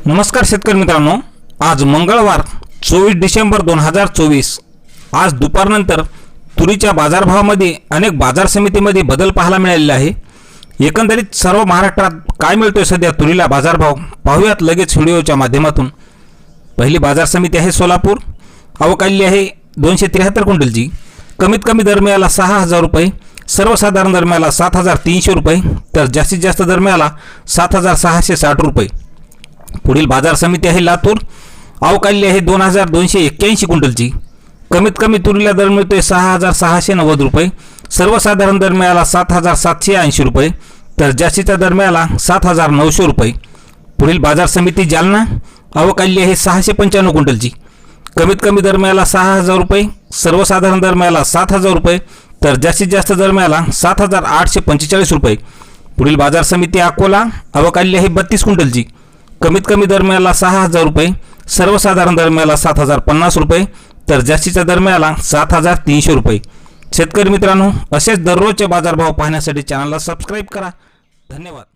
नमस्कार शेतकरी मित्रांनो, आज मंगळवार 24 डिसेंबर 2024 आज दुपारनंतर तुरीच्या बाजारभावामध्ये अनेक बाजार समितीमध्ये बदल पाहायला मिळालेला आहे। एकंदरीत सर्व महाराष्ट्रात काय मिळतोय सध्या तुरीला बाजारभाव पाहूयात लगेच व्हिडिओच्या माध्यमातून। पहिली बाजार समिती आहे सोलापूर, अवकाली आहे 273 क्विंटलची। कमीत कमी दर मिळाला 6000 रुपये, सर्वसाधारण दर मिळाला 7300 रुपये, तर जास्तीत जास्त दर मिळाला 7660 रुपये। पुढील बाजार समिती आहे लातूर, अवकाली आहे 2281 क्विंटलची। कमीत कमी तुरीला दर मिळतोय 6690 रुपये, सर्वसाधारण दर मिळाला 7780 रुपये, तर जास्तीचा दर मिळाला 7900 रुपये। पुढील बाजार समिती जालना, अवकाली आहे 695 क्विंटलची। कमीत कमी दर मिळाला 6000 रुपये, सर्वसाधारण दर मिळाला 7000 रुपये, तर जास्तीत जास्त दर मिळाला 7845 रुपये। पुढील बाजार समिती अकोला, अवकाली आहे 32 क्विंटलची। कमीत कमी दर मिळाला 6000 रुपये, सर्वसाधारण दर मिळाला 7050 रुपये, तर जास्तीचा दर मिळाला 7300 रुपये। शेतकरी मित्रांनो, असेच दररोजचे बाजारभाव पाहण्यासाठी चॅनलला सबस्क्राईब करा। धन्यवाद।